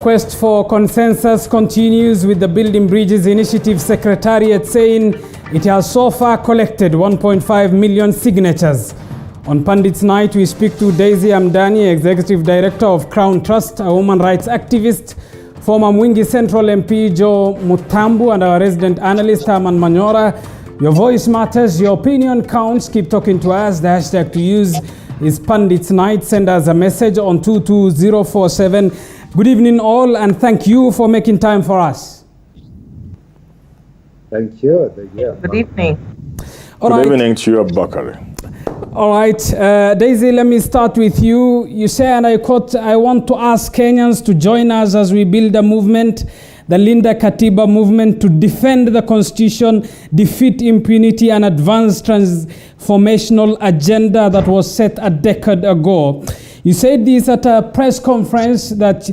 Quest for consensus continues, with the Building Bridges Initiative Secretariat saying it has so far collected 1.5 million signatures. On Pundits Night, we speak to Daisy Amdani, Executive Director of Crown Trust, a woman rights activist, former Mwingi Central MP Joe Mutambu, and our resident analyst Herman Manyora. Your voice matters, your opinion counts. Keep talking to us. The hashtag to use is Pundits Night. Send us a message on 22047. Good evening all, and thank you for making time for us. Thank you. Good evening. Good evening to you, Bakari. All right, Daisy, let me start with you. You say, and I quote, "I want to ask Kenyans to join us as we build a movement, the Linda Katiba movement, to defend the Constitution, defeat impunity, and advance transformational agenda that was set a decade ago." You said this at a press conference that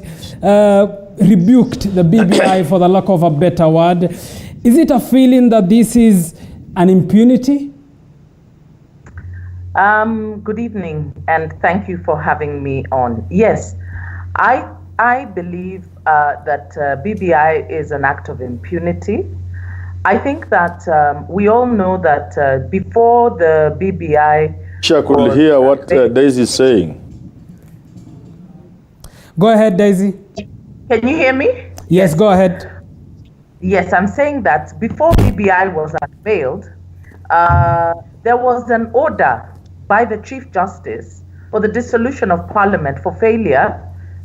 rebuked the BBI, for the lack of a better word. Is it a feeling that this is an impunity? Good evening, and thank you for having me on. Yes, I believe that BBI is an act of impunity. I think that we all know that before the BBI... I could hear what Daisy is saying. Go ahead, Daisy. Can you hear me? Yes, go ahead. Yes, I'm saying that before BBI was unveiled, there was an order by the Chief Justice for the dissolution of Parliament for failure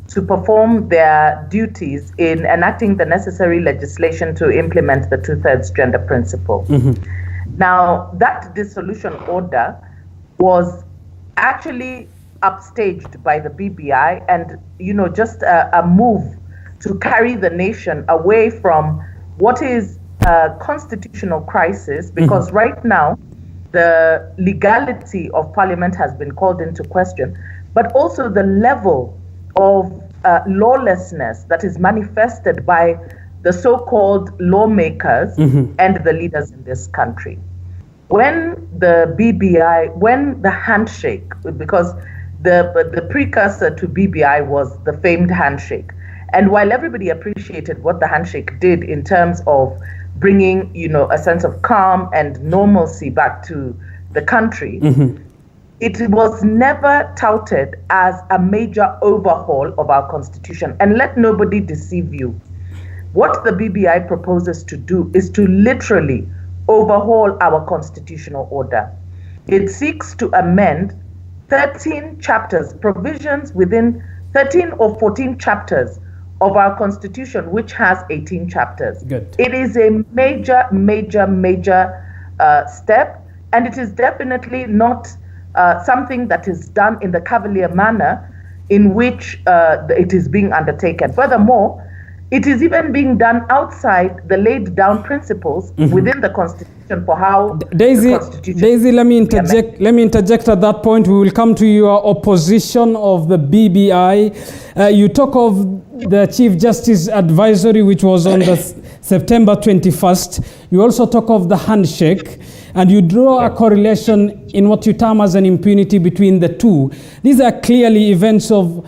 to perform their duties in enacting the necessary legislation to implement the two-thirds gender principle. Now, that dissolution order was actually upstaged by the BBI, and just a move to carry the nation away from what is a constitutional crisis, because right now the legality of Parliament has been called into question, but also the level of lawlessness that is manifested by the so-called lawmakers and the leaders in this country. When the BBI, when the handshake, because the precursor to BBI was the famed handshake. And while everybody appreciated what the handshake did in terms of bringing, a sense of calm and normalcy back to the country, it was never touted as a major overhaul of our constitution. And let nobody deceive you. What the BBI proposes to do is to literally overhaul our constitutional order. It seeks to amend 13 chapters, provisions within 13 or 14 chapters of our constitution, which has 18 chapters. Good. It is a major step, and it is definitely not something that is done in the cavalier manner in which it is being undertaken. Furthermore, it is even being done outside the laid down principles within the Constitution for how Daisy, let me interject at that point. We will come to your opposition of the BBI. You talk of the Chief Justice Advisory, which was on the September 21st. You also talk of the handshake, and you draw a correlation in what you term as an impunity between the two. These are clearly events of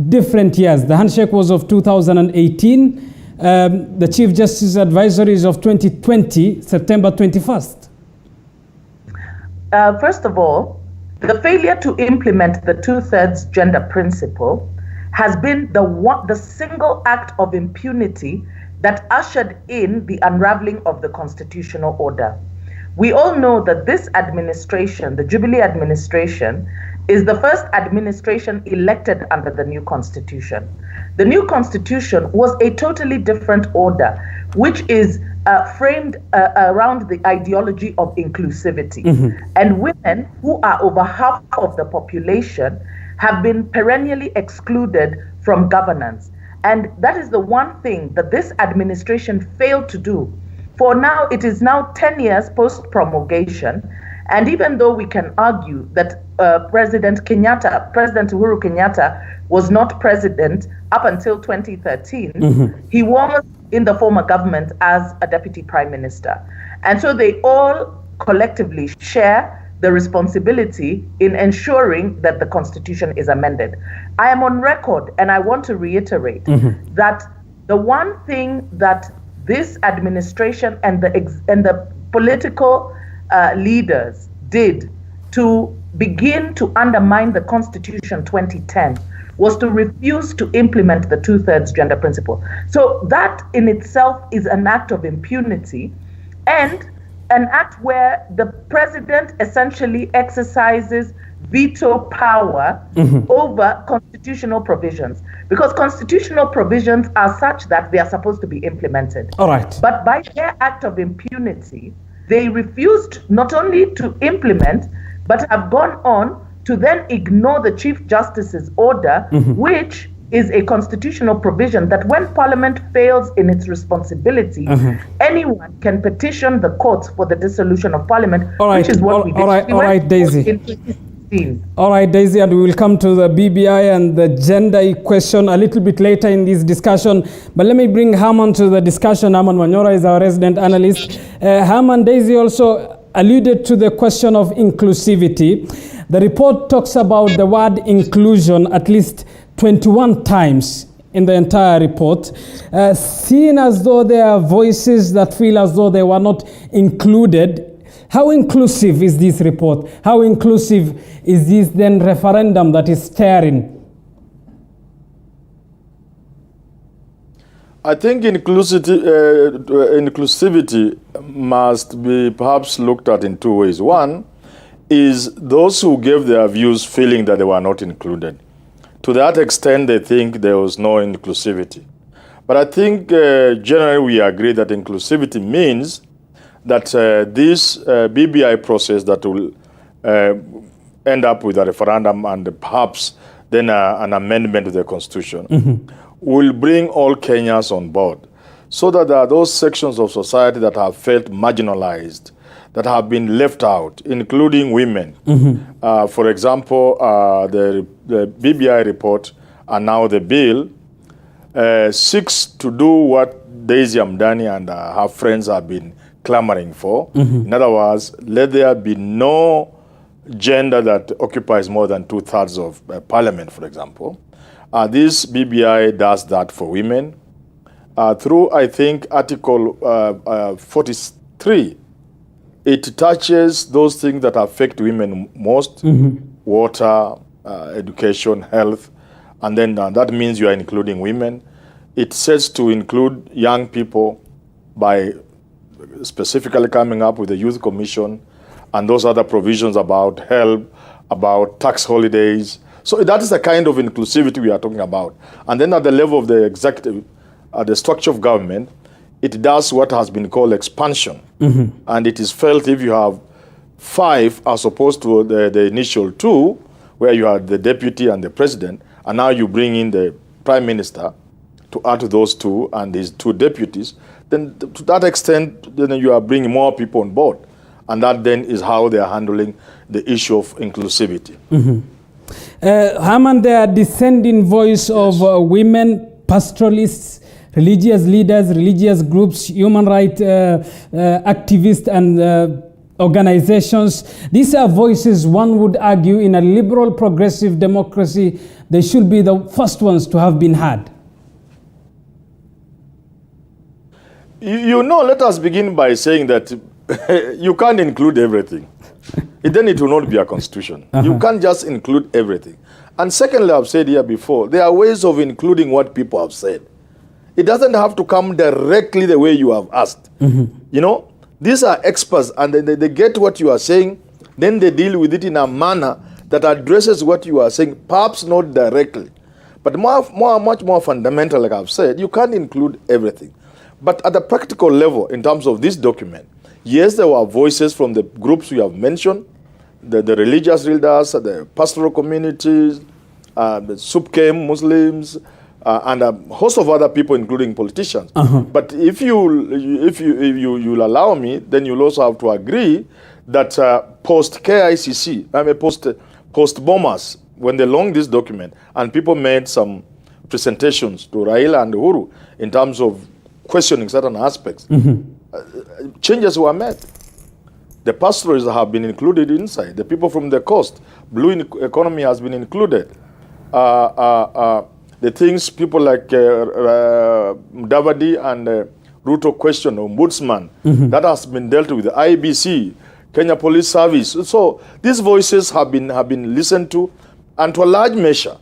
different years. The handshake was of 2018. The Chief Justice Advisory is of 2020, September 21st. First of all, the failure to implement the two-thirds gender principle has been the single act of impunity that ushered in the unraveling of the constitutional order. We all know that this administration, the Jubilee administration, is the first administration elected under the new constitution. The new constitution was a totally different order, which is framed around the ideology of inclusivity. And women, who are over half of the population, have been perennially excluded from governance. And that is the one thing that this administration failed to do. For now, it is now 10 years post-promulgation, and even though we can argue that President Uhuru Kenyatta was not president up until 2013, he was in the former government as a deputy prime minister. And so they all collectively share the responsibility in ensuring that the Constitution is amended. I am on record, and I want to reiterate that the one thing that this administration and the political leaders did to begin to undermine the Constitution 2010 was to refuse to implement the 2/3 gender principle. So that in itself is an act of impunity, and an act where the president essentially exercises veto power over constitutional provisions, because constitutional provisions are such that they are supposed to be implemented. All right. But by their act of impunity, they refused not only to implement, but have gone on to then ignore the Chief Justice's order, which is a constitutional provision that when Parliament fails in its responsibility, anyone can petition the courts for the dissolution of Parliament, which is what we did. All right, Daisy. In 2016. All right, Daisy, and we will come to the BBI and the gender question a little bit later in this discussion. But let me bring Herman to the discussion. Herman Wanyora is our resident analyst. Herman, Daisy also alluded to the question of inclusivity. The report talks about the word inclusion at least 21 times in the entire report, seen as though there are voices that feel as though they were not included. How inclusive is this report? How inclusive is this then referendum that is staring? I think inclusivity must be perhaps looked at in two ways. One is those who gave their views feeling that they were not included. To that extent, they think there was no inclusivity. But I think generally we agree that inclusivity means that this BBI process that will end up with a referendum and perhaps then an amendment to the Constitution will bring all Kenyans on board, so that there are those sections of society that have felt marginalized, that have been left out, including women. For example, the BBI report and now the bill seeks to do what Daisy Amdani and her friends have been clamoring for. In other words, let there be no gender that occupies more than 2/3 of Parliament, for example. This BBI does that for women through, I think, Article 43. It touches those things that affect women most, water, education, health, and then that means you are including women. It says to include young people by specifically coming up with the Youth Commission and those other provisions about help, about tax holidays. So that is the kind of inclusivity we are talking about. And then at the level of the executive, the structure of government, it does what has been called expansion. And it is felt if you have 5 as opposed to the initial 2, where you had the deputy and the president, and now you bring in the prime minister to add to those 2 and these 2 deputies, then to that extent, then you are bringing more people on board. And that then is how they are handling the issue of inclusivity. Herman, the dissenting voice of women, pastoralists, religious leaders, religious groups, human rights activists and organizations. These are voices, one would argue, in a liberal progressive democracy, they should be the first ones to have been heard. You know, let us begin by saying that you can't include everything. Then it will not be a constitution. You can't just include everything. And secondly, I've said here before, there are ways of including what people have said. It doesn't have to come directly the way you have asked. You know, these are experts, and they get what you are saying, then they deal with it in a manner that addresses what you are saying, perhaps not directly. But much more fundamental, like I've said, you can't include everything. But at the practical level, in terms of this document, yes, there were voices from the groups we have mentioned, the religious leaders, the pastoral communities, the SUPKEM, Muslims, and a host of other people, including politicians. But if you'll allow me, then you'll also have to agree that post-KICC, post-bombers, when they launched this document, and people made some presentations to Raila and Uhuru in terms of questioning certain aspects, changes were made. The pastoralists have been included inside. The people from the coast, blue economy has been included. The things people like Davadi and Ruto question, ombudsman, that has been dealt with. IBC, Kenya Police Service. So these voices have been listened to, and to a large measure,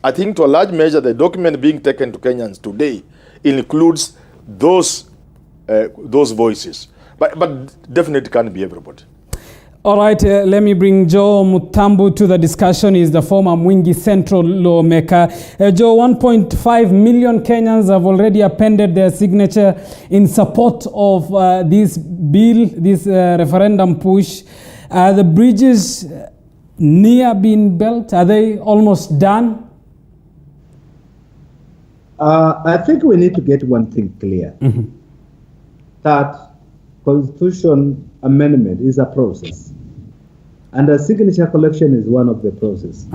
I think to a large measure, the document being taken to Kenyans today includes those voices, but definitely can't be everybody. All right, let me bring Joe Mutambu to the discussion. He's the former Mwingi Central lawmaker. Joe, 1.5 million Kenyans have already appended their signature in support of this bill, this referendum push. Are the bridges near being built? Are they almost done? I think we need to get one thing clear, that constitution amendment is a process, and a signature collection is one of the process.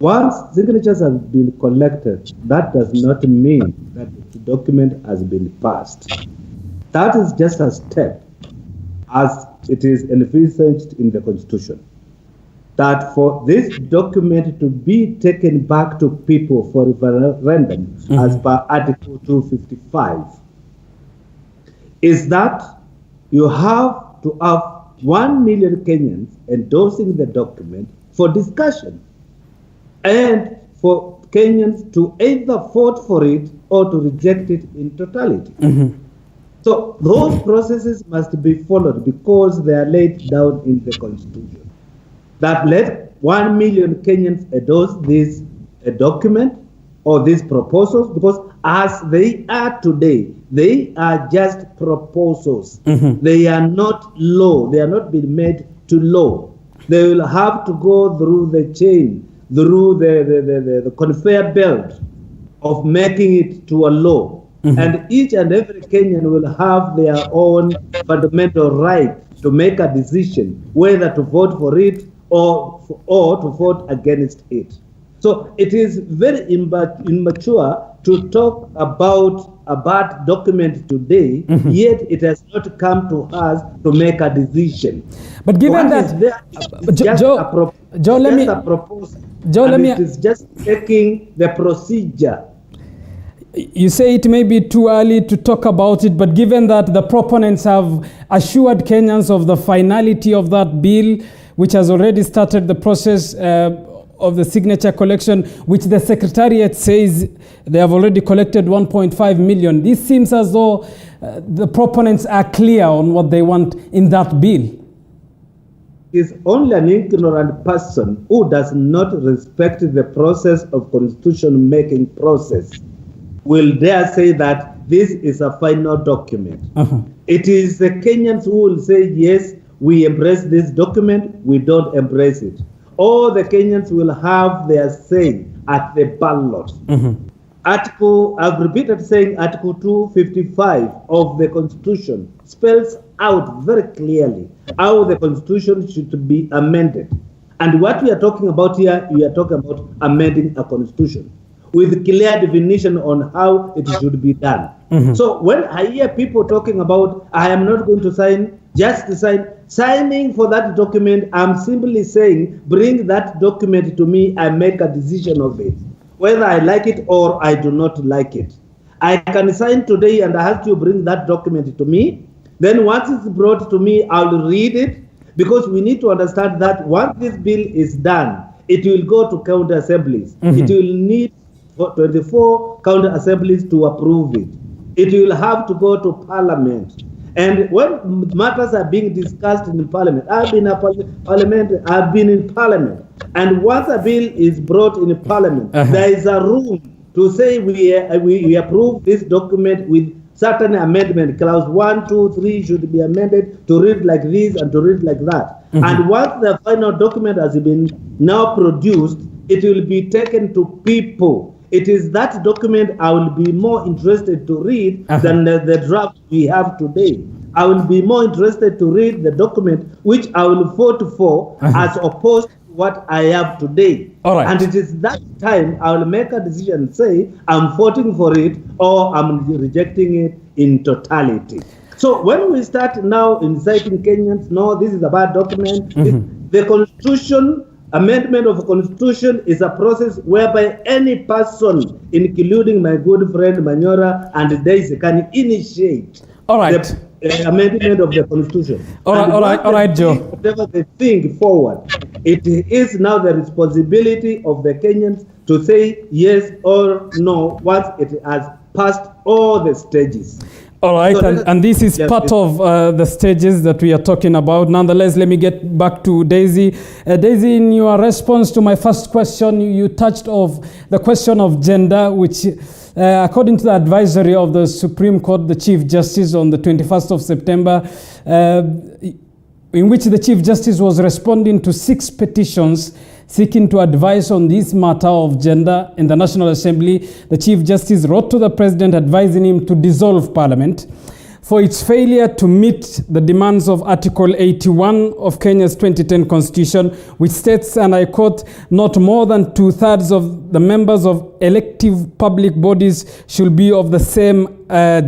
Once signatures have been collected, that does not mean that the document has been passed. That is just a step, as it is envisaged in the constitution, that for this document to be taken back to people for referendum, as per Article 255, is that you have to have 1 million Kenyans endorsing the document for discussion, and for Kenyans to either vote for it or to reject it in totality. So those processes must be followed because they are laid down in the constitution. That let 1 million Kenyans endorse this document or these proposals, because as they are today, they are just proposals. They are not law. They are not being made to law. They will have to go through the chain, through the conveyor belt of making it to a law. And each and every Kenyan will have their own fundamental right to make a decision whether to vote for it or to vote against it. So it is very immature to talk about a bad document today, yet it has not come to us to make a decision. But given What that, Joe, it is just taking the procedure. You say it may be too early to talk about it, but given that the proponents have assured Kenyans of the finality of that bill, which has already started the process of the signature collection, which the Secretariat says they have already collected 1.5 million. This seems as though the proponents are clear on what they want in that bill. Is only an ignorant person who does not respect the process of constitution making process will dare say that this is a final document. It is the Kenyans who will say, yes, we embrace this document, we don't embrace it. All the Kenyans will have their say at the ballot. I've repeated saying Article 255 of the Constitution spells out very clearly how the Constitution should be amended. And what we are talking about here, we are talking about amending a Constitution with clear definition on how it should be done. So when I hear people talking about, I am not going to sign, just to signing for that document, I'm simply saying, bring that document to me and make a decision of it, whether I like it or I do not like it. I can sign today and I have to bring that document to me. Then once it's brought to me, I'll read it, because we need to understand that once this bill is done, it will go to county assemblies. It will need 24 county assemblies to approve it. It will have to go to parliament. And when matters are being discussed in parliament, I've been in parliament. And once a bill is brought in parliament, there is a room to say we approve this document with certain amendment. Clause 1, 2, 3 should be amended to read like this and to read like that. And once the final document has been now produced, it will be taken to people. It is that document I will be more interested to read than the draft we have today. I will be more interested to read the document which I will vote for as opposed to what I have today. All right. And it is that time I will make a decision and say I'm voting for it or I'm rejecting it in totality. So when we start now inciting Kenyans, no, this is a bad document. The Constitution, amendment of a Constitution is a process whereby any person, including my good friend Manyora and Daisy, can initiate the amendment of the Constitution. All right, Joe. Whatever they think forward, it is now the responsibility of the Kenyans to say yes or no once it has passed all the stages. All right, so and this is part of the stages that we are talking about. Nonetheless, let me get back to Daisy. Daisy, in your response to my first question, you touched on the question of gender, which according to the advisory of the Supreme Court, the Chief Justice on the 21st of September, in which the Chief Justice was responding to 6 petitions seeking to advise on this matter of gender in the National Assembly. The Chief Justice wrote to the President advising him to dissolve Parliament for its failure to meet the demands of Article 81 of Kenya's 2010 Constitution, which states, and I quote, "Not more than 2/3 of the members of elective public bodies should be of the same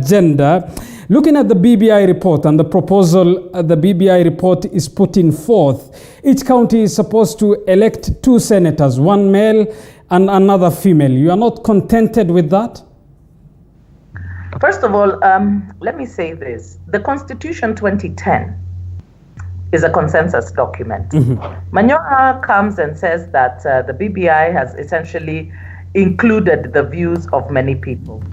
gender." Looking at the BBI report and the proposal the BBI report is putting forth, each county is supposed to elect 2 senators, 1 male and another female. You are not contented with that? First of all, let me say this. The Constitution 2010 is a consensus document. Manyora comes and says that the BBI has essentially included the views of many people.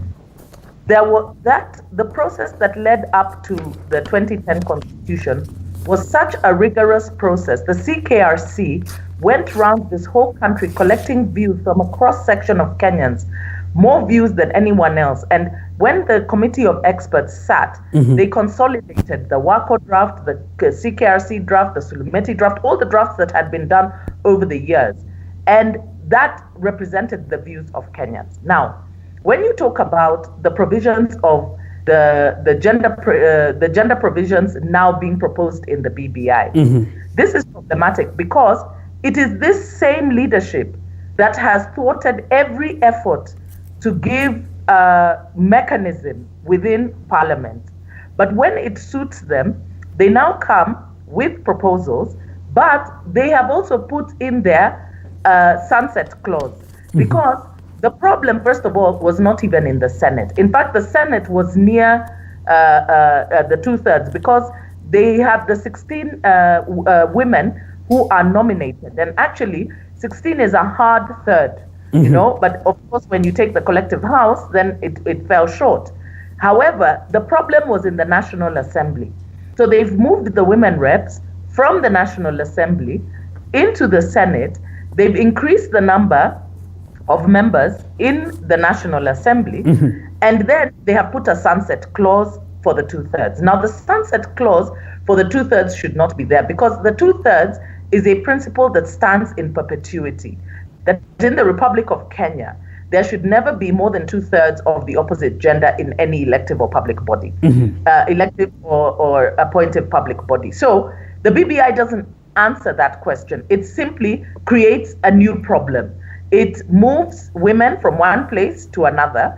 The process that led up to the 2010 Constitution was such a rigorous process. The CKRC went around this whole country collecting views from a cross-section of Kenyans, more views than anyone else. And when the committee of experts sat, they consolidated the WACO draft, the CKRC draft, the Sulumeti draft, all the drafts that had been done over the years. And that represented the views of Kenyans. Now, when you talk about the provisions of the gender provisions now being proposed in the BBI, this is problematic because it is this same leadership that has thwarted every effort to give a mechanism within Parliament. But when it suits them, they now come with proposals, but they have also put in there a sunset clause because the problem, first of all, was not even in the Senate. In fact, the Senate was near the 2/3 because they have the 16 women who are nominated. And actually, 16 is a hard third, you know, but of course, when you take the collective house, then it fell short. However, the problem was in the National Assembly. So they've moved the women reps from the National Assembly into the Senate. They've increased the number of members in the National Assembly, and then they have put a sunset clause for the 2/3. Now, the sunset clause for the 2/3 should not be there because the 2/3 is a principle that stands in perpetuity. That in the Republic of Kenya, there should never be more than 2/3 of the opposite gender in any elective or public body, elective or appointed public body. So the BBI doesn't answer that question. It simply creates a new problem. It moves women from one place to another,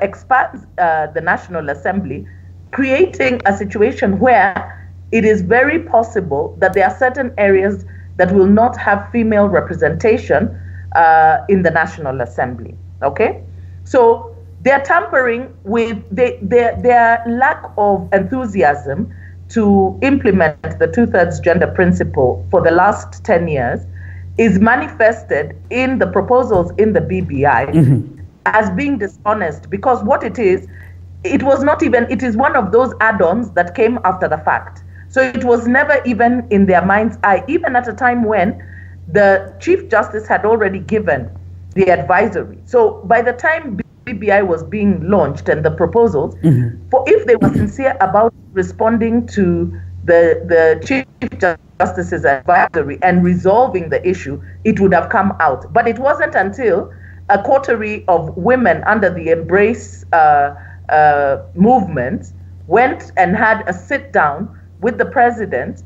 expands the National Assembly, creating a situation where it is very possible that there are certain areas that will not have female representation in the National Assembly. Okay? So they're tampering with their lack of enthusiasm to implement the 2/3 gender principle for the last 10 years is manifested in the proposals in the BBI as being dishonest, because what it is one of those add-ons that came after the fact. So it was never even in their mind's eye, even at a time when the Chief Justice had already given the advisory. So by the time BBI was being launched and the proposals, for if they were sincere about responding to the Chief Justice's advisory and resolving the issue, it would have come out. But it wasn't until a coterie of women under the Embrace movement went and had a sit down with the president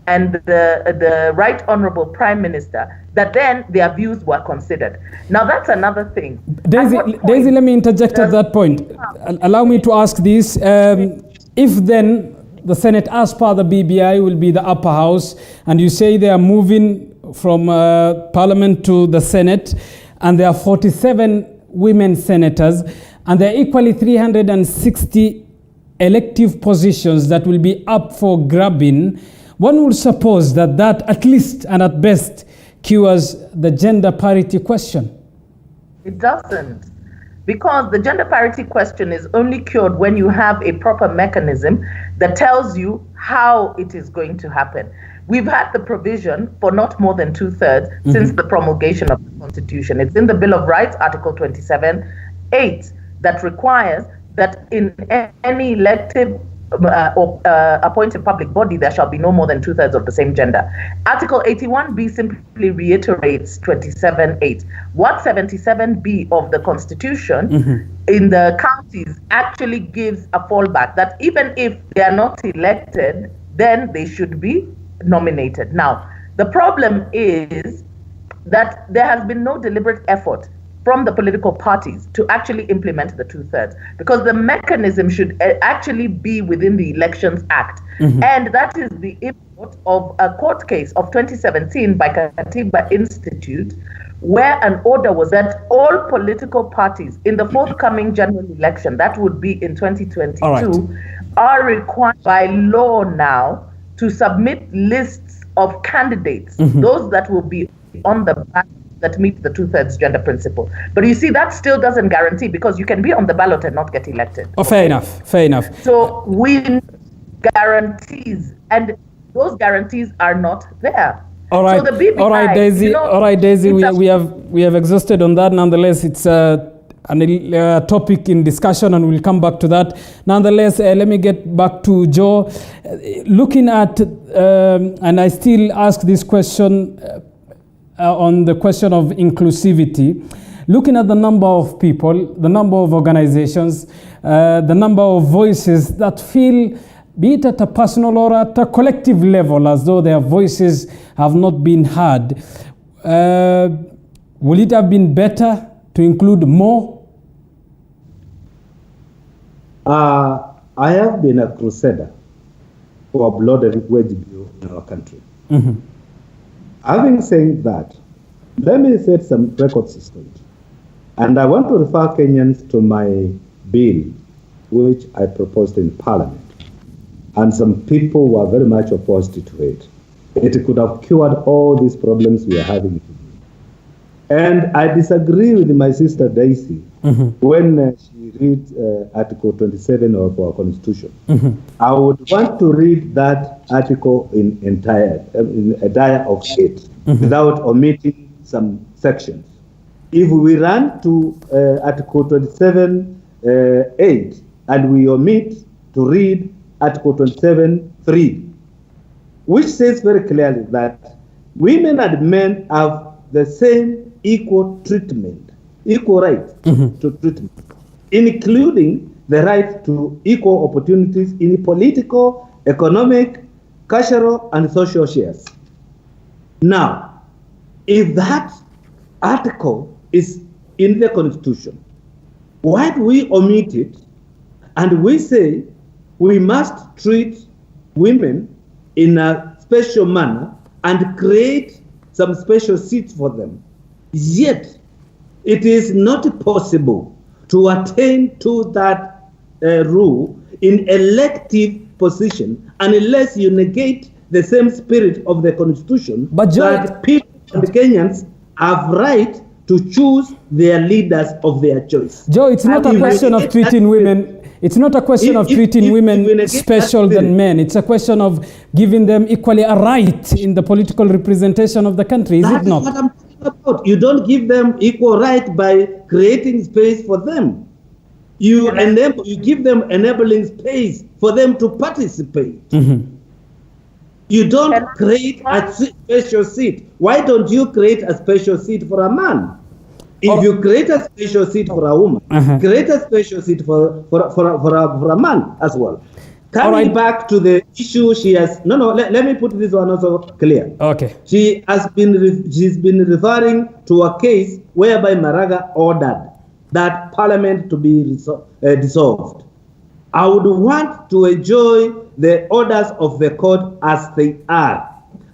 and the Right Honorable Prime Minister that then their views were considered. Now that's another thing. Daisy, let me interject at that point. Allow me to ask this. if then the Senate, as per the BBI, will be the upper house, and you say they are moving from Parliament to the Senate, and there are 47 women senators, and there are equally 360 elective positions that will be up for grabbing, one would suppose that that at least and at best cures the gender parity question. It doesn't. Because the gender parity question is only cured when you have a proper mechanism that tells you how it is going to happen. We've had the provision for not more than 2/3 since the promulgation of the Constitution. It's in the Bill of Rights, Article 27(8), that requires that in any elective or appointed public body, there shall be no more than 2/3 of the same gender. Article 81B simply reiterates 27(8). What 77B of the Constitution in the counties actually gives a fallback that even if they are not elected, then they should be nominated. Now, the problem is that there has been no deliberate effort from the political parties to actually implement the 2/3, because the mechanism should actually be within the Elections Act. And that is the import of a court case of 2017 by Katiba Institute, where an order was that all political parties in the forthcoming general election, that would be in 2022, are required by law now to submit lists of candidates, those that will be on the ballot that meet the 2/3 gender principle. But you see, that still doesn't guarantee, because you can be on the ballot and not get elected. Oh, fair enough, fair enough. So we need guarantees, and those guarantees are not there. All right, so the BBI, all right, Daisy. you know, all right, Daisy. We have exhausted on that. Nonetheless, it's a topic in discussion, and we'll come back to that. Nonetheless, let me get back to Joe. Looking at, and I still ask this question on the question of inclusivity. Looking at the number of people, the number of organizations, the number of voices that feel, be it at a personal or at a collective level, as though their voices have not been heard. Will it have been better to include more? I have been a crusader for a blood and wage bill in our country. Having said that, let me set some records straight. And I want to refer Kenyans to my bill, which I proposed in Parliament. And some people were very much opposed to it. It could have cured all these problems we are having today. And I disagree with my sister Daisy when she reads Article 27 of our Constitution. I would want to read that article in a dia of it, without omitting some sections. If we run to Article 27(8) and we omit to read Article 27(3), which says very clearly that women and men have the same equal treatment, equal right to treatment, including the right to equal opportunities in political, economic, cultural, and social shares. Now, if that article is in the Constitution, why do we omit it and we say we must treat women in a special manner and create some special seats for them? Yet, it is not possible to attain to that rule in elective position unless you negate the same spirit of the Constitution, but that people and Kenyans have right to choose their leaders of their choice. Joe, it's not a question of treating women. It's not a question of treating women special than men. It's a question of giving them equally a right in the political representation of the country, is it not? That's what I'm talking about. You don't give them equal right by creating space for them. You give them enabling space for them to participate. You don't create a special seat. Why don't you create a special seat for a man? If you create a special seat for a woman, create a special seat for a man as well. Coming back to the issue, she has let me put this one also clear. Okay. She's been referring to a case whereby Maraga ordered that parliament to be dissolved. I would want to enjoy the orders of the court as they are.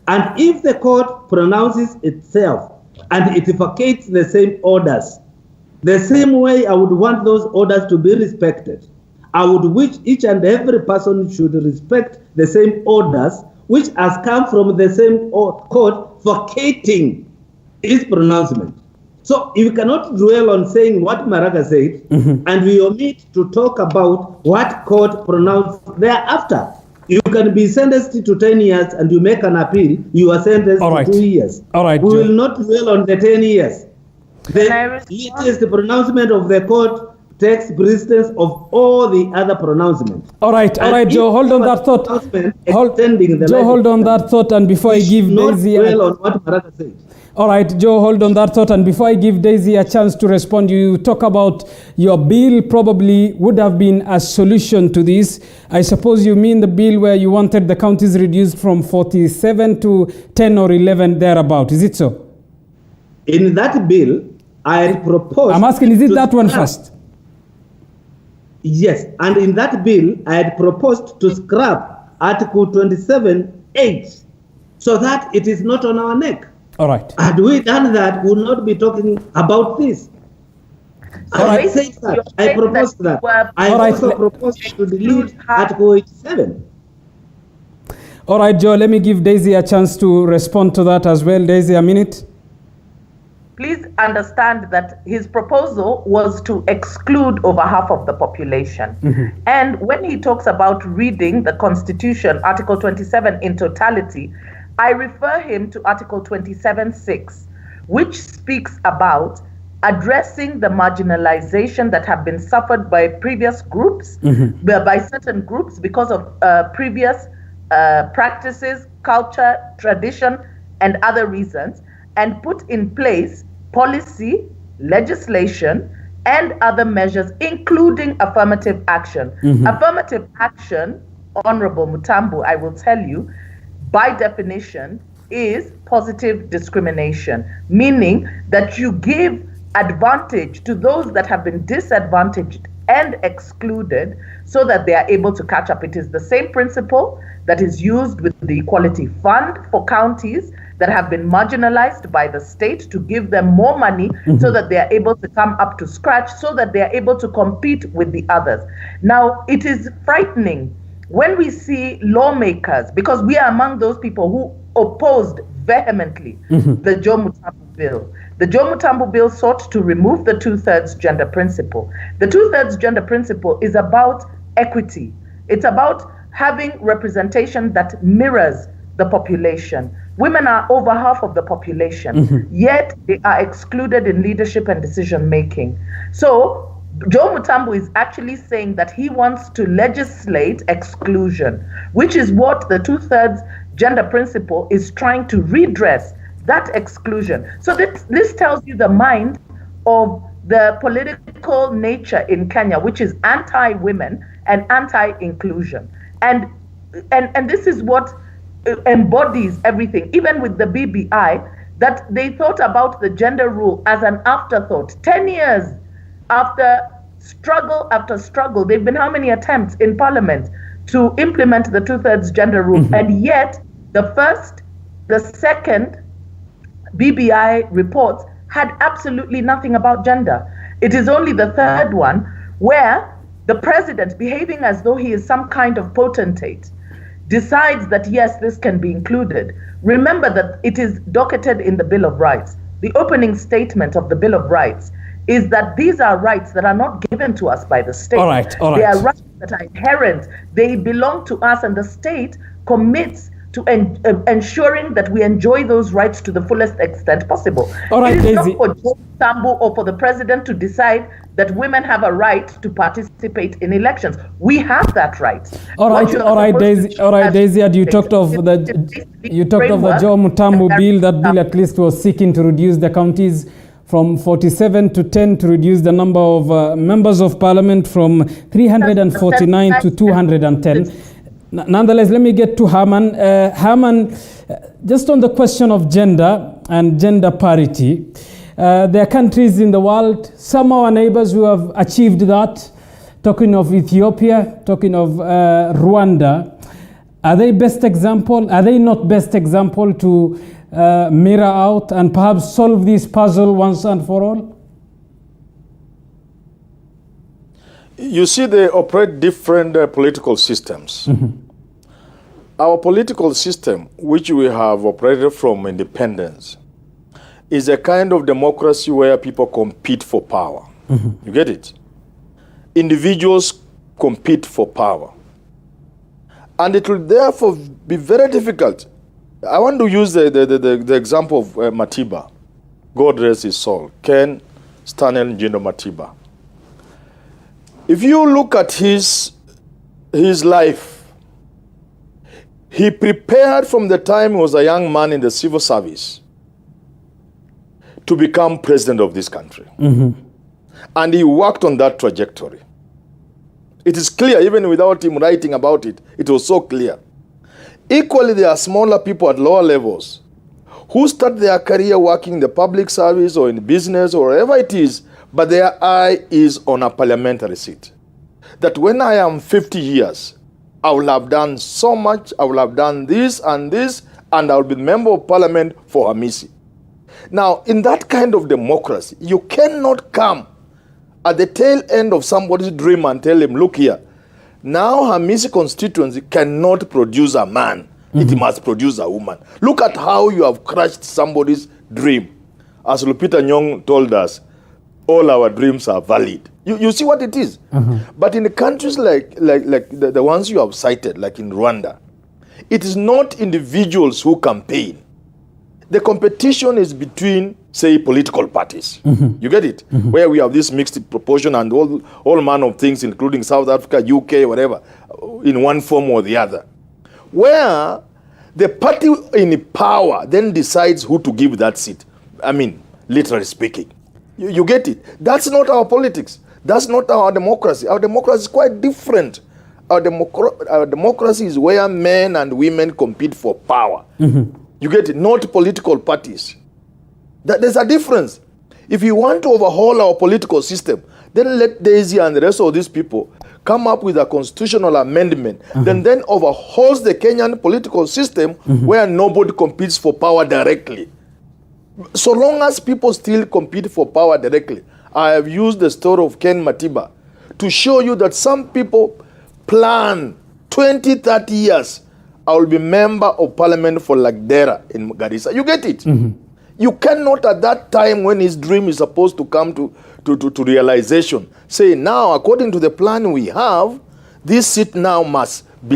And if the court pronounces itself and it vacates the same orders, the same way I would want those orders to be respected. I would wish each and every person should respect the same orders which has come from the same court vacating its pronouncement. So you cannot dwell on saying what Maraga said, and we omit to talk about what court pronounced thereafter. You can be sentenced to 10 years and you make an appeal, you are sentenced to 2 years. All right, we will not dwell on the 10 years. The latest pronouncement of the court takes precedence of all the other pronouncements. All right, Joe, hold on that thought. Hold on that thought, and before I give Daisy on what Maraga said. All right, Joe, hold on that thought, and before I give Daisy a chance to respond, you talk about your bill probably would have been a solution to this. I suppose you mean the bill where you wanted the counties reduced from 47 to 10 or 11 thereabout. Is it so? In that bill, I had proposed... I'm asking, is it that one first? Yes, and in that bill, I had proposed to scrap Article 27(8) so that it is not on our neck. All right. Had we done that, we would not be talking about this. So I said that. I proposed that. I also proposed to delete Article 87. All right, Joe, let me give Daisy a chance to respond to that as well. Daisy, a minute. Please understand that his proposal was to exclude over half of the population. And when he talks about reading the Constitution, Article 27 in totality, I refer him to Article 27(6), which speaks about addressing the marginalization that have been suffered by previous groups, by certain groups because of previous practices, culture, tradition, and other reasons, and put in place policy, legislation, and other measures, including affirmative action. Affirmative action, Honorable Mutambu, I will tell you, by definition, is positive discrimination, meaning that you give advantage to those that have been disadvantaged and excluded so that they are able to catch up. It is the same principle that is used with the Equality Fund for counties that have been marginalized by the state to give them more money so that they are able to come up to scratch, so that they are able to compete with the others. Now, it is frightening when we see lawmakers, because we are among those people who opposed vehemently the Joe Mutambu bill. The Joe Mutambu bill sought to remove the 2/3 gender principle. The 2/3 gender principle is about equity. It's about having representation that mirrors the population. Women are over half of the population, yet they are excluded in leadership and decision making. So Joe Mutambu is actually saying that he wants to legislate exclusion, which is what the 2/3 gender principle is trying to redress, that exclusion. So this tells you the mind of the political nature in Kenya, which is anti-women and anti-inclusion. And this is what embodies everything, even with the BBI, that they thought about the gender rule as an afterthought. 10 years after struggle after struggle, there have been how many attempts in Parliament to implement the 2/3 gender rule, and yet the first, the second BBI reports had absolutely nothing about gender. It is only the third one where the president, behaving as though he is some kind of potentate, decides that yes, this can be included. Remember that it is docketed in the Bill of Rights. The opening statement of the Bill of Rights is that these are rights that are not given to us by the state. All right. They are rights that are inherent. They belong to us, and the state commits to ensuring that we enjoy those rights to the fullest extent possible. All right, it is Daisy. not for Joe Mutambu or for the president to decide that women have a right to participate in elections. We have that right. All right, Daisy. You talked of the Joe Mutambu bill. That bill at least was seeking to reduce the counties from 47 to 10, to reduce the number of members of parliament from 349 to 210. Nonetheless, let me get to Herman. Herman, just on the question of gender and gender parity, there are countries in the world, some of our neighbors who have achieved that. talking of Ethiopia, talking of Rwanda, are they best example? Are they not best example to mirror out and perhaps solve this puzzle once and for all? You see, they operate different political systems. Our political system, which we have operated from independence, is a kind of democracy where people compete for power. You get it? Individuals compete for power. And it will therefore be very difficult. I want to use the example of Matiba. God rest his soul. Ken Stanley Njindo Matiba. If you look at his life, he prepared from the time he was a young man in the civil service to become president of this country. And he worked on that trajectory. It is clear, even without him writing about it, it was so clear. Equally, there are smaller people at lower levels who start their career working in the public service or in business or wherever it is, but their eye is on a parliamentary seat. That when I am 50 years, I will have done so much, I will have done this, and I will be member of parliament for Hamisi. Now, in that kind of democracy, you cannot come at the tail end of somebody's dream and tell him, look here, now Hamisi constituency cannot produce a man. It must produce a woman. Look at how you have crushed somebody's dream. As Lupita Nyong told us, all our dreams are valid. You see what it is? But in the countries like the ones you have cited, like in Rwanda, it is not individuals who campaign. The competition is between, say, political parties. You get it? Where we have this mixed proportion and all manner of things, including South Africa, UK, whatever, in one form or the other. Where the party in power then decides who to give that seat. I mean, literally speaking. You get it? That's not our politics. That's not our democracy. Our democracy is quite different. Our democracy is where men and women compete for power. You get it? Not political parties. There's a difference. If you want to overhaul our political system, then let Daisy and the rest of these people come up with a constitutional amendment, then overhauls the Kenyan political system where nobody competes for power directly. So long as people still compete for power directly, I have used the story of Ken Matiba to show you that some people plan 20, 30 years, I will be member of parliament for Lagdera in Garissa. You get it? You cannot at that time when his dream is supposed to come to realization, say now according to the plan we have, this seat now must be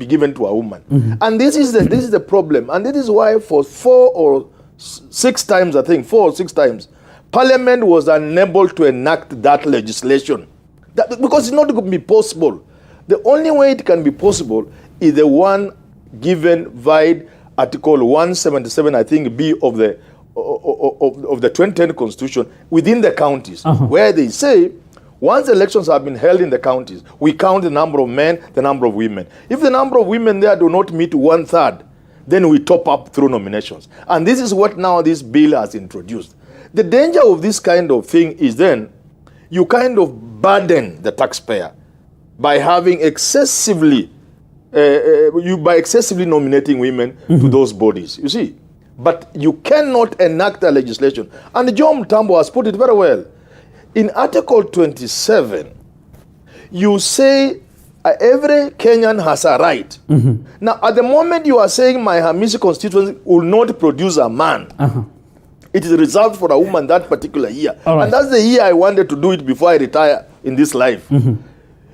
given to a woman. And this is the problem. And this is why for 4 or 6 times, I think, 4 or 6 times, Parliament was unable to enact that legislation. Because it's not going to be possible. The only way it can be possible is the one given via Article 177, I think, B of the 2010 Constitution within the counties, where they say, once elections have been held in the counties, we count the number of men, the number of women. If the number of women there do not meet 1/3, then we top up through nominations. And this is what now this bill has introduced. The danger of this kind of thing is then you kind of burden the taxpayer by having excessively nominating women to those bodies, you see. But you cannot enact a legislation. And John Tambo has put it very well. In Article 27, you say every Kenyan has a right. Now, at the moment you are saying my Hamisi constituency will not produce a man, it is reserved for a woman that particular year. Right. And that's the year I wanted to do it before I retire in this life.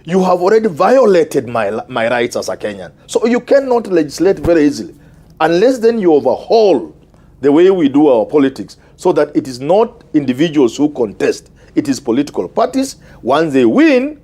You have already violated my rights as a Kenyan. So you cannot legislate very easily. Unless then you overhaul the way we do our politics so that it is not individuals who contest. It is political parties. Once they win,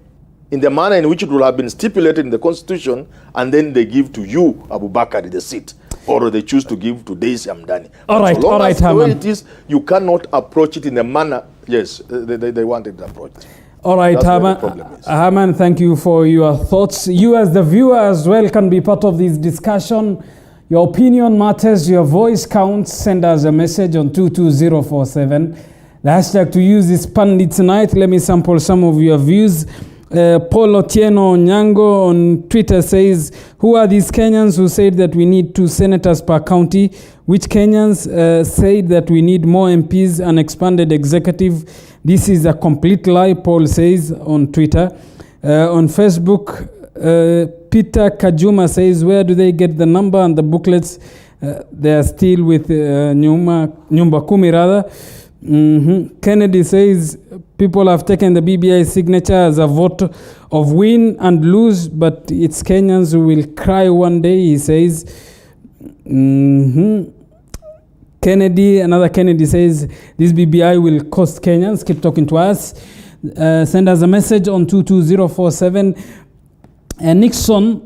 in the manner in which it will have been stipulated in the Constitution, and then they give to you, Abu Bakr, the seat. Or they choose to give to Daisy Amdani. All right, so long as the way Haman. it is, you cannot approach it in the manner, yes, they wanted to approach it. All right, Haman, thank you for your thoughts. You as the viewer as well can be part of this discussion. Your opinion matters, your voice counts. Send us a message on 22047. The hashtag to use is Pundits Night. Let me sample some of your views. Paul Otieno Nyango on Twitter says, who are these Kenyans who said that we need 2 senators per county? Which Kenyans said that we need more MPs and expanded executive? This is a complete lie, Paul says on Twitter. On Facebook, Peter Kajuma says, where do they get the number and the booklets? They are still with Nyumba Kumi rather. Kennedy says people have taken the BBI signature as a vote of win and lose, but it's Kenyans who will cry one day, he says. Another Kennedy says this BBI will cost Kenyans. Keep talking to us. Send us a message on 22047. Nixon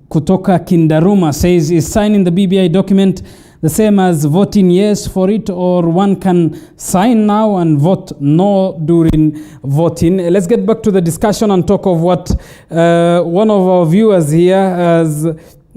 kutoka Kindaruma says is signing the BBI document the same as voting yes for it, or one can sign now and vote no during voting. Let's get back to the discussion and talk of what one of our viewers here has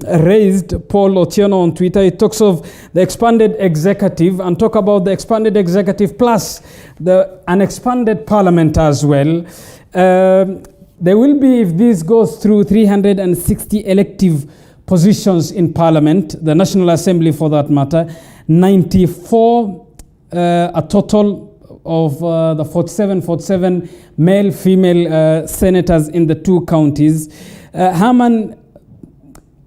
raised, Paul Otieno on Twitter. It talks of the expanded executive and talk about the expanded executive plus an expanded parliament as well. There will be, if this goes through, 360 elective positions in Parliament, the National Assembly for that matter, 94 a total of the 47 male-female senators in the 2 counties. Herman,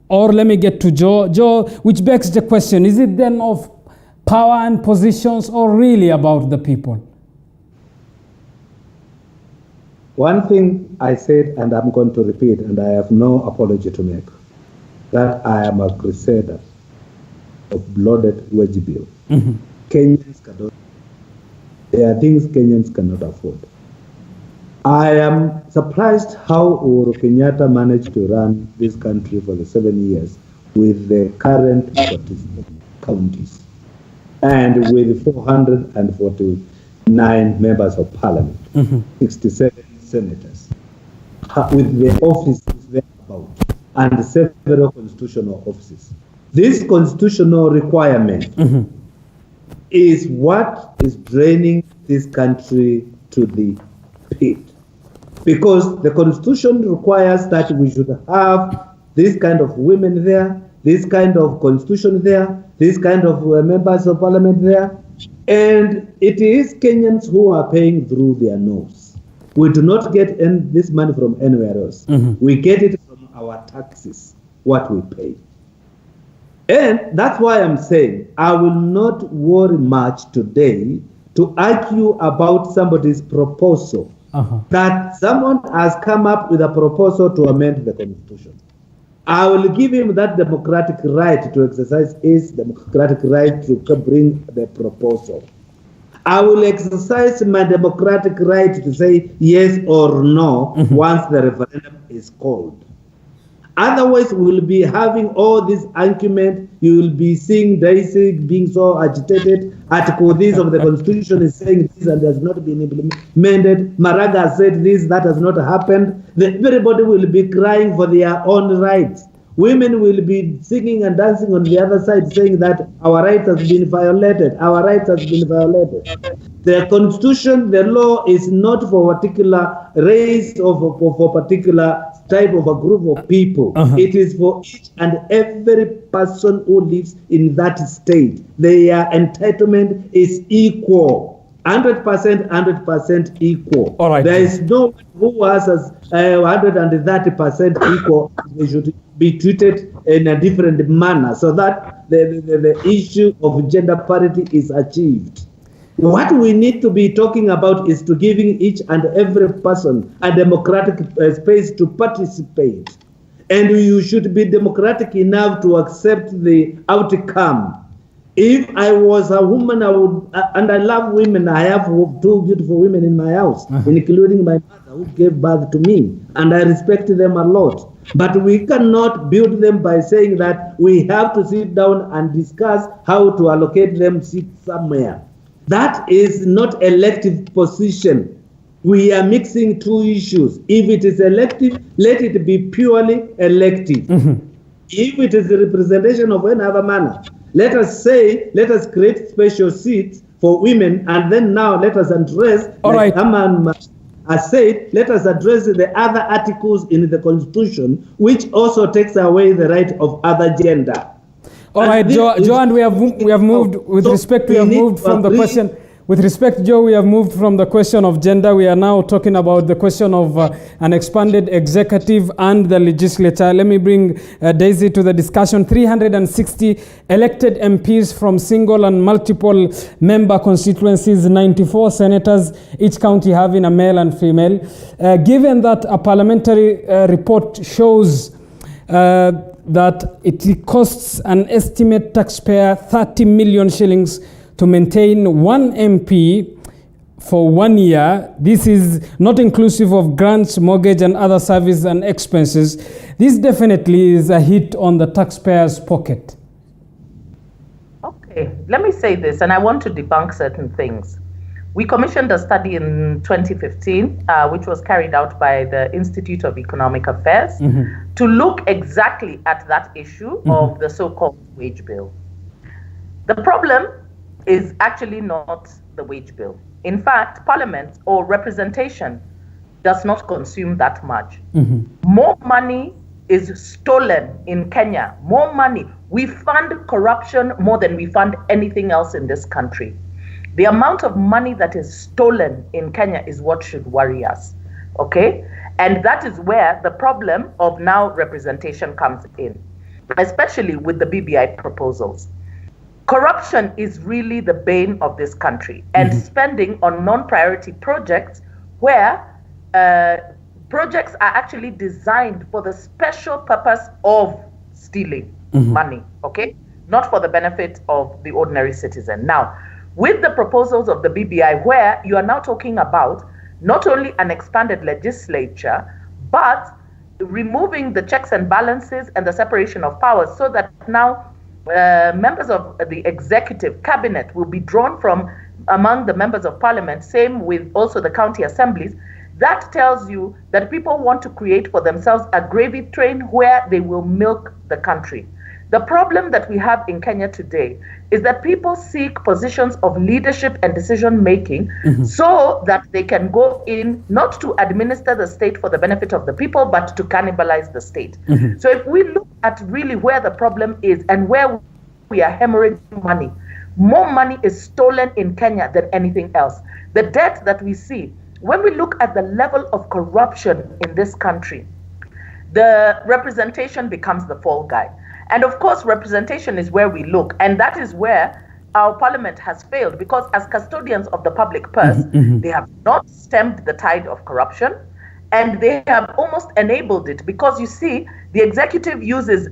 or let me get to Joe. Joe, which begs the question, is it then of power and positions or really about the people? One thing I said, and I'm going to repeat, and I have no apology to make, that I am a crusader of bloated wage bill. Kenyans cannot. There are things Kenyans cannot afford. I am surprised how Uhuru Kenyatta managed to run this country for the 7 years with the current 47 counties and with 449 members of parliament, 67 senators, with the offices thereabout, and several constitutional offices. This constitutional requirement is what is draining this country to the pit. Because the Constitution requires that we should have this kind of women there, this kind of constitution there, this kind of members of parliament there, and it is Kenyans who are paying through their nose. We do not get this money from anywhere else. We get it from our taxes, what we pay. And that's why I'm saying I will not worry much today to argue about somebody's proposal. That someone has come up with a proposal to amend the Constitution. I will give him that democratic right to exercise his democratic right to bring the proposal. I will exercise my democratic right to say yes or no once the referendum is called. Otherwise, we will be having all this argument. You will be seeing Daisy being so agitated. Article this of the Constitution is saying this and has not been implemented. Maraga said this, that has not happened. Everybody will be crying for their own rights. Women will be singing and dancing on the other side saying that our rights has been violated. Our rights has been violated. The Constitution, the law is not for particular race or for particular type of a group of people. It is for each and every person who lives in that state. Their entitlement is equal. 100% equal. All right. There is no one who has 130% equal. They should be treated in a different manner so that the issue of gender parity is achieved. What we need to be talking about is to giving each and every person a democratic space to participate. And you should be democratic enough to accept the outcome. If I was a woman, I would, and I love women. I have 2 beautiful women in my house, including my mother who gave birth to me, and I respect them a lot. But we cannot build them by saying that we have to sit down and discuss how to allocate them seats somewhere. That is not elective position. We are mixing 2 issues. If it is elective, let it be purely elective. If it is the representation of another manner, let us create special seats for women, and then now let us address I said, let us address the other articles in the Constitution, which also takes away the right of other gender. All right, Joe, we have moved with so respect. We have moved from the question. With respect, Joe, we have moved from the question of gender. We are now talking about the question of an expanded executive and the legislature. Let me bring Daisy to the discussion. 360 elected MPs from single and multiple member constituencies, 94 senators, each county having a male and female. Given that a parliamentary report shows that it costs an estimate taxpayer 30 million shillings to maintain one MP for 1 year. This is not inclusive of grants, mortgage, and other service and expenses. This definitely is a hit on the taxpayer's pocket. Okay, let me say this, and I want to debunk certain things. We commissioned a study in 2015, which was carried out by the Institute of Economic Affairs, to look exactly at that issue of the so-called wage bill. The problem is actually not the wage bill. In fact, Parliament or representation does not consume that much. More money is stolen in Kenya. More money. We fund corruption more than we fund anything else in this country. The amount of money that is stolen in Kenya is what should worry us, okay? And that is where the problem of now representation comes in, especially with the BBI proposals. Corruption is really the bane of this country, and spending on non-priority projects where projects are actually designed for the special purpose of stealing money, okay? Not for the benefit of the ordinary citizen. Now, with the proposals of the BBI, where you are now talking about not only an expanded legislature, but removing the checks and balances and the separation of powers, so that now members of the executive cabinet will be drawn from among the members of parliament, same with also the county assemblies. That tells you that people want to create for themselves a gravy train where they will milk the country. The problem that we have in Kenya today is that people seek positions of leadership and decision making so that they can go in not to administer the state for the benefit of the people, but to cannibalize the state. So if we look at really where the problem is and where we are hemorrhaging money, more money is stolen in Kenya than anything else. The debt that we see, when we look at the level of corruption in this country, the representation becomes the fall guy. And of course, representation is where we look, and that is where our parliament has failed, because as custodians of the public purse, they have not stemmed the tide of corruption, and they have almost enabled it, because you see, the executive uses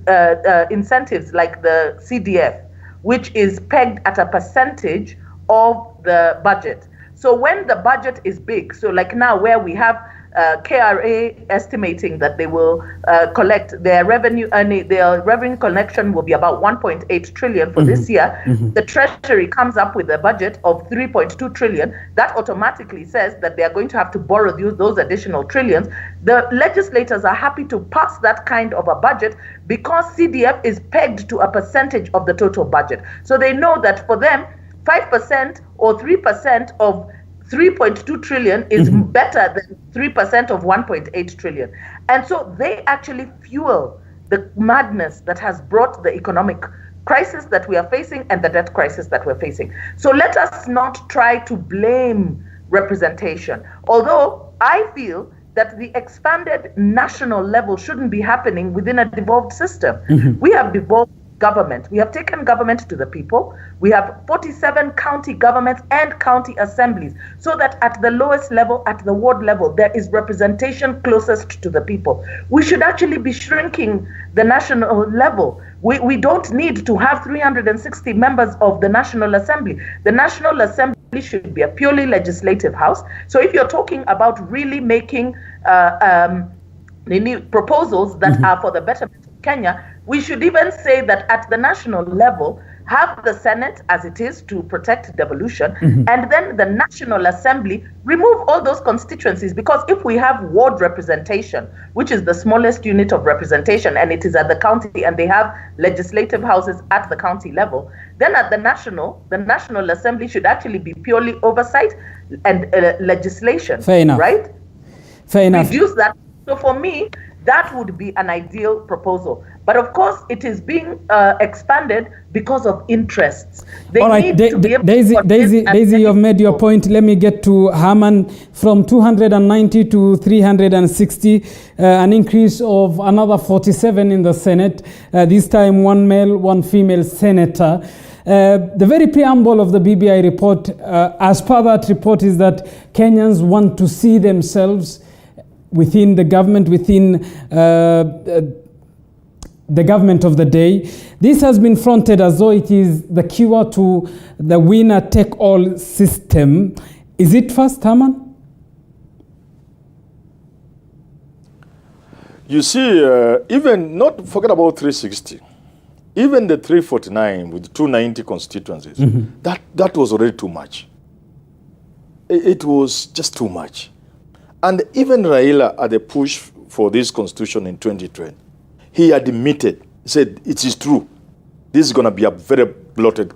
incentives like the CDF, which is pegged at a percentage of the budget. So when the budget is big, so like now where we have KRA estimating that they will collect their revenue, their revenue collection will be about 1.8 trillion for this year. The Treasury comes up with a budget of 3.2 trillion. That automatically says that they are going to have to borrow those additional trillions. The legislators are happy to pass that kind of a budget because CDF is pegged to a percentage of the total budget. So they know that for them, 5% or 3% of 3.2 trillion is better than 3% of 1.8 trillion. And so they actually fuel the madness that has brought the economic crisis that we are facing and the debt crisis that we're facing. So let us not try to blame representation. Although I feel that the expanded national level shouldn't be happening within a devolved system. We have devolved government. We have taken government to the people. We have 47 county governments and county assemblies, so that at the lowest level, at the ward level, there is representation closest to the people. We should actually be shrinking the national level. We don't need to have 360 members of the National Assembly. The National Assembly should be a purely legislative house. So if you're talking about really making proposals that are for the betterment of Kenya, we should even say that at the national level, have the Senate as it is to protect devolution, and then the National Assembly remove all those constituencies, because if we have ward representation, which is the smallest unit of representation, and it is at the county, and they have legislative houses at the county level, then at the National Assembly should actually be purely oversight and legislation. Fair enough. Right? Fair enough. reduce that. So for me, that would be an ideal proposal. But of course, it is being expanded because of interests. They All right, need to be able Daisy, you've made your point. Let me get to Herman. From 290 to 360, an increase of another 47 in the Senate. This time, one male, one female senator. The very preamble of the BBI report, as per that report, is that Kenyans want to see themselves within the government, within the government of the day. This has been fronted as though it is the cure to the winner-take-all system. Is it first, Herman? You see, even not forget about 360, even the 349 with 290 constituencies, that was already too much. It was just too much. And even Raila, at the push for this constitution in 2020, he admitted, said, it is true. This is going to be a very bloated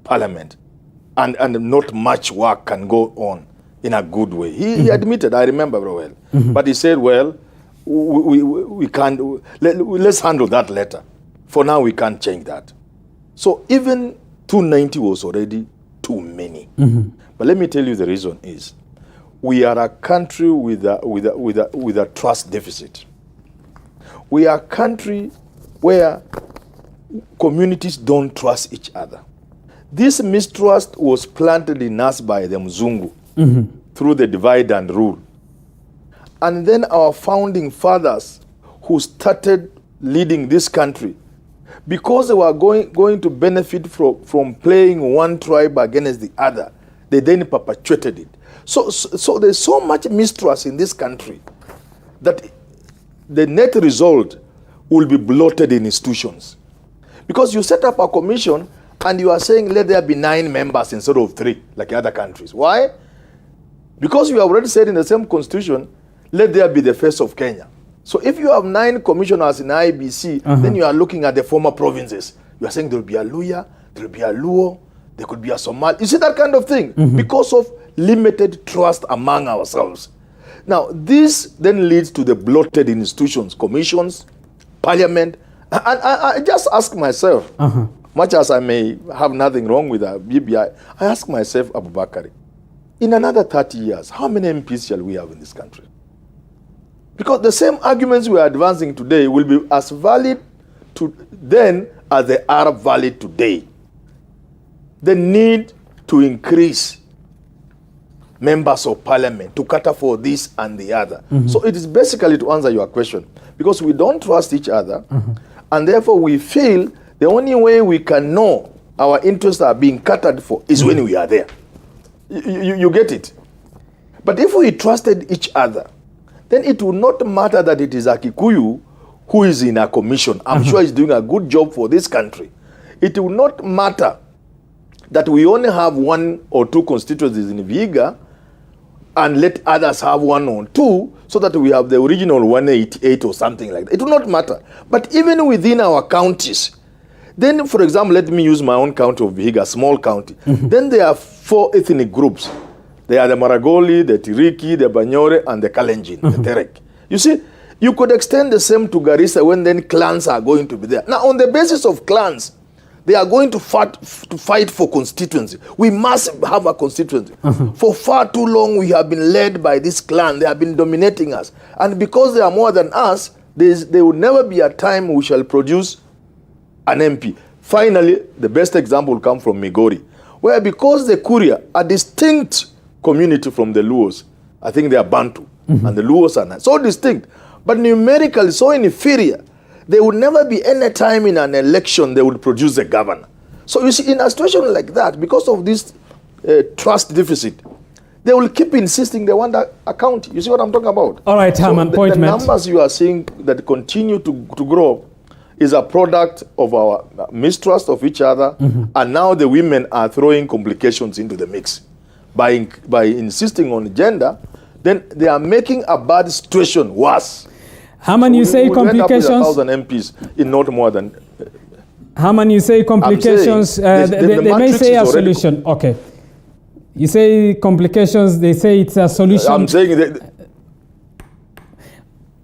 parliament. And not much work can go on in a good way. He admitted, I remember very well. But he said, well, we can't, let's handle that later. For now, we can't change that. So even 290 was already too many. But let me tell you the reason is, we are a country with a trust deficit. We are a country where communities don't trust each other. This mistrust was planted in us by the Mzungu through the divide and rule. And then our founding fathers who started leading this country, because they were going to benefit from playing one tribe against the other, they then perpetuated it. So there's so much mistrust in this country that the net result will be bloated in institutions. Because you set up a commission and you are saying, let there be 9 members instead of 3, like other countries. Why? Because you have already said in the same constitution, let there be the face of Kenya. So if you have 9 commissioners in IBC, then you are looking at the former provinces. You are saying there will be a Luya, there will be a Luo, there could be a Somali. You see that kind of thing? Because of limited trust among ourselves. Now, this then leads to the bloated institutions, commissions, parliament. And I just ask myself, much as I may have nothing wrong with the BBI, I ask myself, Abubakari, in another 30 years, how many MPs shall we have in this country? Because the same arguments we are advancing today will be as valid then as they are valid today. The need to increase members of parliament to cater for this and the other. So it is basically to answer your question, because we don't trust each other, and therefore we feel the only way we can know our interests are being catered for is when we are there. You get it? But if we trusted each other, then it would not matter that it is a Kikuyu who is in a commission. I'm sure he's doing a good job for this country. It will not matter that we only have 1 or 2 constituencies in Vihiga and let others have 1 or 2 so that we have the original 188 or something like that. It will not matter. But even within our counties, then, for example, let me use my own county of Vihiga, small county. Then there are 4 ethnic groups. They are the Maragoli, the Tiriki, the Banyore, and the Kalenjin, the Terek. You see, you could extend the same to Garissa when then clans are going to be there. Now, on the basis of clans, they are going to fight for constituency. We must have a constituency. For far too long, we have been led by this clan. They have been dominating us. And because they are more than us, there will never be a time we shall produce an MP. Finally, the best example will come from Migori, where because the Kuria are distinct community from the Luos, I think they are Bantu, and the Luos are not so distinct, but numerically so inferior, there would never be any time in an election they would produce a governor. So you see, in a situation like that, because of this trust deficit, they will keep insisting they want a county. You see what I'm talking about? All right, Herman, so the numbers you are seeing that continue to grow is a product of our mistrust of each other, and now the women are throwing complications into the mix. By insisting on gender, then they are making a bad situation worse. Herman, you say complications. End up with 1,000 MPs in not more than. Herman, you say complications. They may say a solution. Okay. You say complications. They say it's a solution. I'm saying that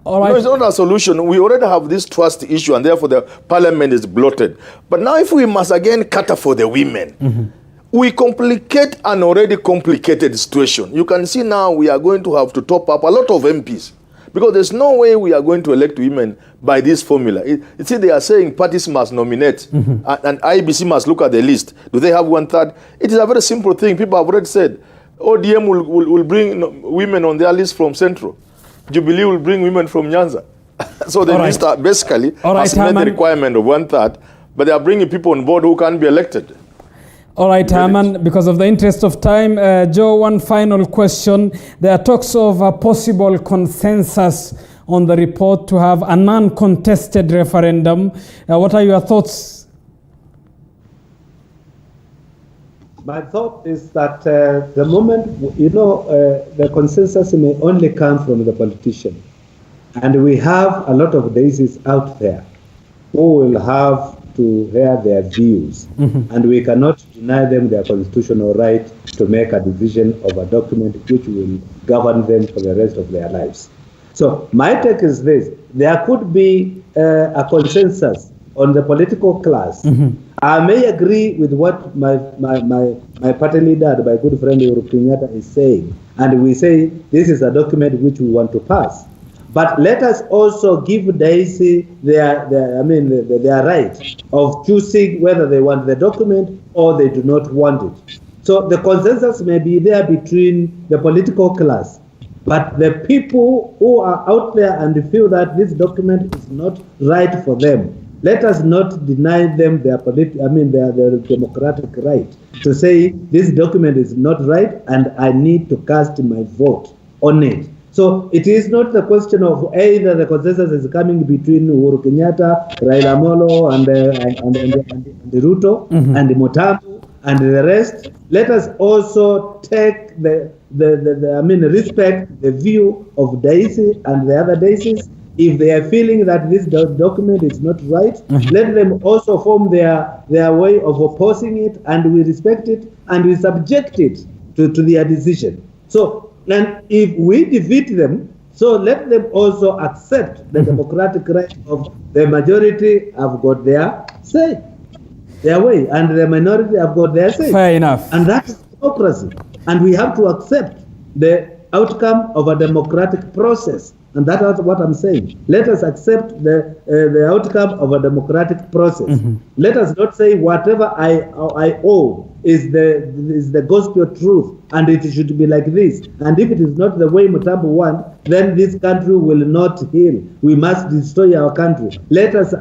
All right. No, it's not a solution. We already have this trust issue, and therefore the parliament is bloated. But now if we must again cater for the women, we complicate an already complicated situation. You can see now we are going to have to top up a lot of MPs, because there's no way we are going to elect women by this formula. See, they are saying parties must nominate, and IBC must look at the list. Do they have 1/3? It is a very simple thing. People have already said, ODM will bring women on their list from Central. Jubilee will bring women from Nyanza. So the list basically has made the requirement of 1/3, but they are bringing people on board who can't be elected. All right, Herman, because of the interest of time, Joe, one final question. There are talks of a possible consensus on the report to have a non-contested referendum. What are your thoughts? My thought is that the moment, the consensus may only come from the politician. And we have a lot of daisies out there who will have to hear their views. And we cannot deny them their constitutional right to make a decision of a document which will govern them for the rest of their lives. So my take is this: there could be a consensus on the political class. I may agree with what my party leader and my good friend Uhuru Kenyatta is saying, and we say this is a document which we want to pass. But let us also give Daisy their right of choosing whether they want the document or they do not want it. So the consensus may be there between the political class, but the people who are out there and feel that this document is not right for them, let us not deny them their democratic right to say this document is not right and I need to cast my vote on it. So it is not the question of either the consensus is coming between Uhuru Kenyatta, Raila Amolo, and Ruto, and Mutambu, and the rest. Let us also take respect the view of Daisy and the other Daisies. If they are feeling that this document is not right, let them also form their way of opposing it, and we respect it and we subject it to their decision. So, and if we defeat them, so let them also accept the democratic right of the majority have got their say, their way, and the minority have got their say. Fair enough. And that's democracy. And we have to accept the outcome of a democratic process. And that's what I'm saying. Let us accept the outcome of a democratic process. Let us not say whatever I owe is the gospel truth, and it should be like this. And if it is not the way Mutambu wants, then this country will not heal. We must destroy our country. Let us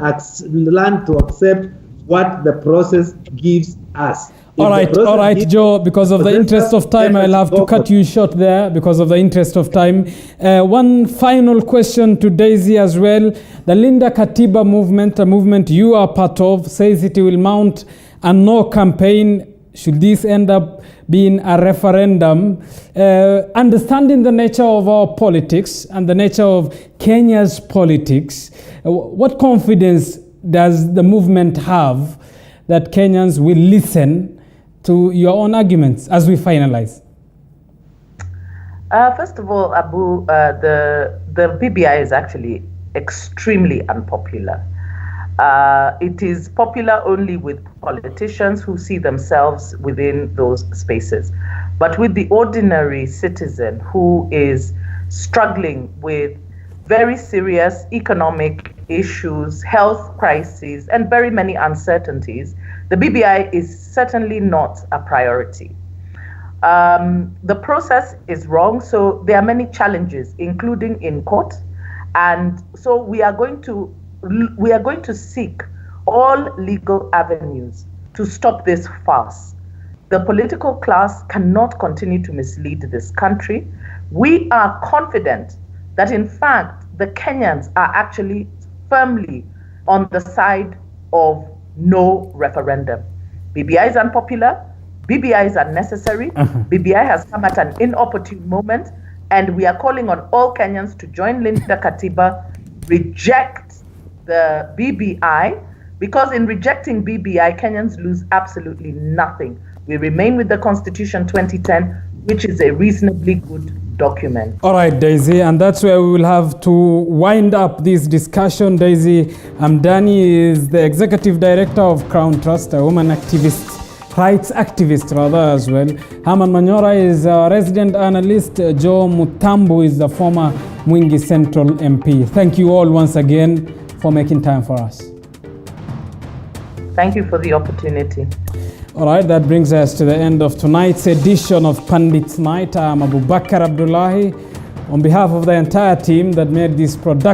learn to accept what the process gives us. All right, Joe, because of the interest of time, I'll have to cut you short there because of the interest of time. One final question to Daisy as well. The Linda Katiba movement, a movement you are part of, says it will mount a no campaign should this end up being a referendum. Understanding the nature of our politics and the nature of Kenya's politics, what confidence does the movement have that Kenyans will listen to your own arguments as we finalize? First of all, Abu, the BBI is actually extremely unpopular. It is popular only with politicians who see themselves within those spaces. But with the ordinary citizen who is struggling with very serious economic issues, health crises, and very many uncertainties, the BBI is certainly not a priority. The process is wrong, so there are many challenges, including in court, and so we are going to seek all legal avenues to stop this farce. The political class cannot continue to mislead this country. We are confident that, in fact, the Kenyans are actually firmly on the side of no referendum. BBI is unpopular. BBI is unnecessary. BBI has come at an inopportune moment, and we are calling on all Kenyans to join Linda Katiba, reject the BBI, because in rejecting BBI, Kenyans lose absolutely nothing. We remain with the Constitution 2010, which is a reasonably good document. All right, Daisy, and that's where we will have to wind up this discussion. Daisy Amdani is the Executive Director of Crown Trust, a woman activist, rights activist rather as well. Herman Manyora is a resident analyst. Joe Mutambu is the former Mwingi Central MP. Thank you all once again for making time for us. Thank you for the opportunity. All right, that brings us to the end of tonight's edition of Pundits Night. I'm Abubakar Abdullahi. On behalf of the entire team that made this production